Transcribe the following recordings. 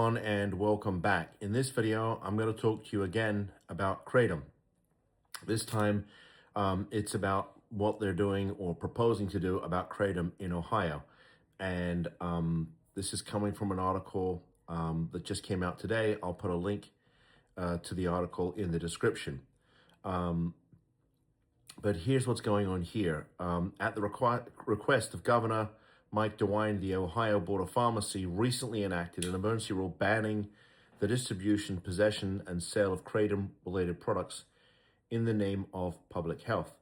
everyone, and welcome back. In this video, I'm going to talk to you again about Kratom. This time, it's about what they're doing or proposing to do about Kratom in Ohio. And this is coming from an article that just came out today. I'll put a link to the article in the description. But here's what's going on here. At the request of Governor Mike DeWine, the Ohio Board of Pharmacy recently enacted an emergency rule banning the distribution, possession, and sale of Kratom-related products in the name of public health.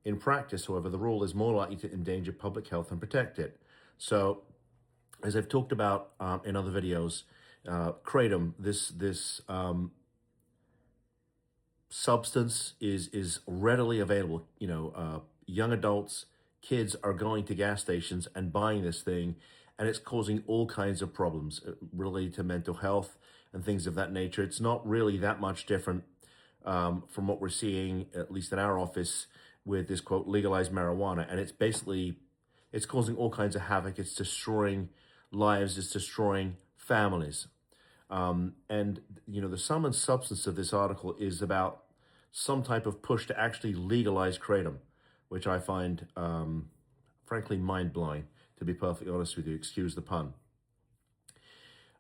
In practice, however, the rule is more likely to endanger public health than protect it. So, as I've talked about in other videos, Kratom, this substance is readily available. Young adults, kids are going to gas stations and buying this thing, and it's causing all kinds of problems related to mental health and things of that nature. It's not really that much different from what we're seeing, at least in our office, with this, quote, legalized marijuana. And it's causing all kinds of havoc. It's destroying lives. It's destroying families. And the sum and substance of this article is about some type of push to actually legalize Kratom, which I find, frankly, mind-blowing, to be perfectly honest with you. Excuse the pun.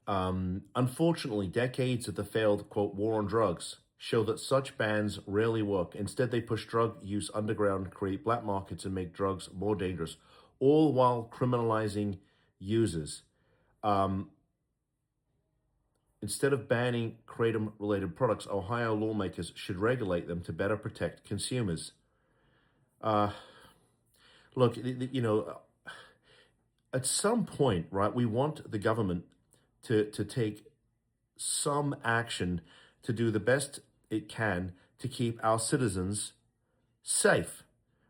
Unfortunately, decades of the failed, quote, war on drugs show that such bans rarely work. Instead, they push drug use underground, create black markets, and make drugs more dangerous, all while criminalizing users. Instead of banning Kratom-related products, Ohio lawmakers should regulate them to better protect consumers. Look, at some point, right, we want the government to take some action to do the best it can to keep our citizens safe.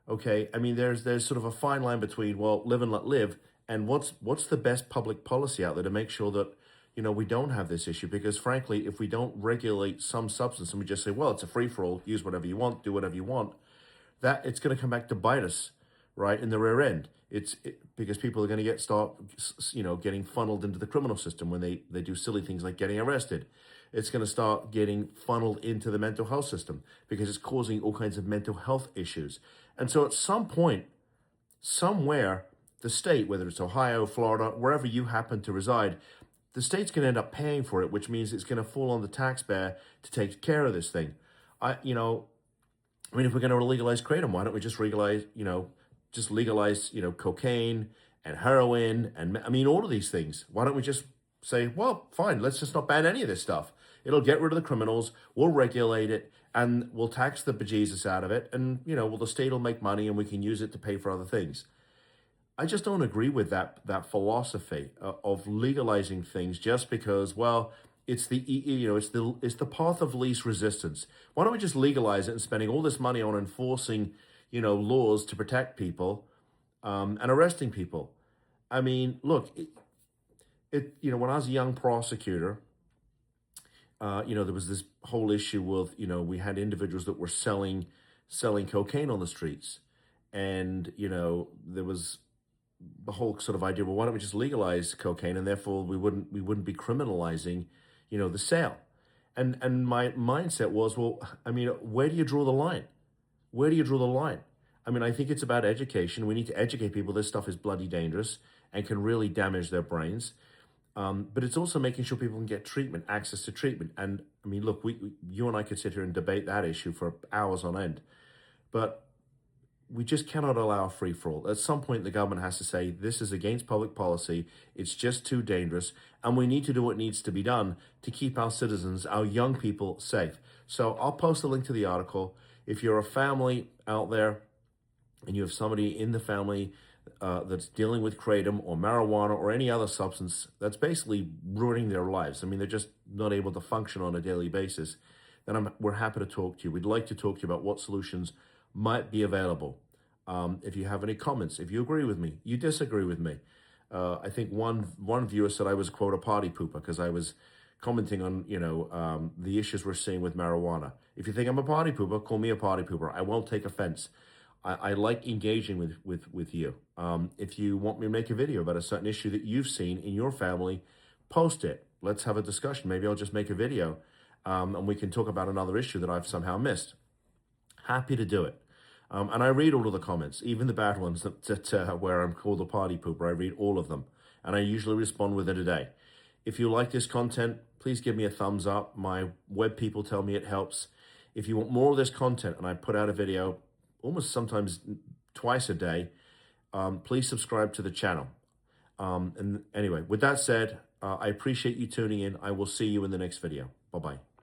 Okay, I mean, there's sort of a fine line between, well, live and let live, and what's the best public policy out there to make sure that we don't have this issue. Because frankly, if we don't regulate some substance and we just say, well, it's a free-for-all, use whatever you want, do whatever you want, that it's going to come back to bite us, right, in the rear end. Because people are going to start getting funneled into the criminal system when they do silly things like getting arrested. It's going to start getting funneled into the mental health system because it's causing all kinds of mental health issues. And so at some point, somewhere, the state, whether it's Ohio, Florida, wherever you happen to reside, the state's going to end up paying for it, which means it's going to fall on the taxpayer to take care of this thing. If we're going to legalize Kratom, why don't we just legalize cocaine and heroin and all of these things? Why don't we just say, well, fine, let's just not ban any of this stuff. It'll get rid of the criminals, we'll regulate it, and we'll tax the bejesus out of it, and, the state will make money and we can use it to pay for other things. I just don't agree with that philosophy of legalizing things just because, well, it's the path of least resistance. Why don't we just legalize it and spending all this money on enforcing, laws to protect people and arresting people? I mean, look, when I was a young prosecutor, there was this whole issue with, we had individuals that were selling cocaine on the streets, and there was the whole sort of idea, well, why don't we just legalize cocaine, and therefore we wouldn't be criminalizing, the sale. And my mindset was, well, where do you draw the line? Where do you draw the line? I think it's about education. We need to educate people. This stuff is bloody dangerous and can really damage their brains. But it's also making sure people can get treatment, access to treatment. And look, you and I could sit here and debate that issue for hours on end, but we just cannot allow a free-for-all. At some point, the government has to say, this is against public policy, it's just too dangerous, and we need to do what needs to be done to keep our citizens, our young people, safe. So I'll post a link to the article. If you're a family out there and you have somebody in the family that's dealing with Kratom or marijuana or any other substance that's basically ruining their lives, they're just not able to function on a daily basis, then we're happy to talk to you. We'd like to talk to you about what solutions might be available. If you have any comments, if you agree with me, you disagree with me. I think one viewer said I was, quote, a party pooper because I was commenting on, the issues we're seeing with marijuana. If you think I'm a party pooper, call me a party pooper. I won't take offense. I like engaging with you. If you want me to make a video about a certain issue that you've seen in your family, post it. let's have a discussion. Maybe I'll just make a video and we can talk about another issue that I've somehow missed. Happy to do it. And I read all of the comments, even the bad ones where I'm called a party pooper. I read all of them, and I usually respond within a day. If you like this content, please give me a thumbs up. My web people tell me it helps. If you want more of this content, and I put out a video almost sometimes twice a day, please subscribe to the channel. And anyway, with that said, I appreciate you tuning in. I will see you in the next video. Bye-bye.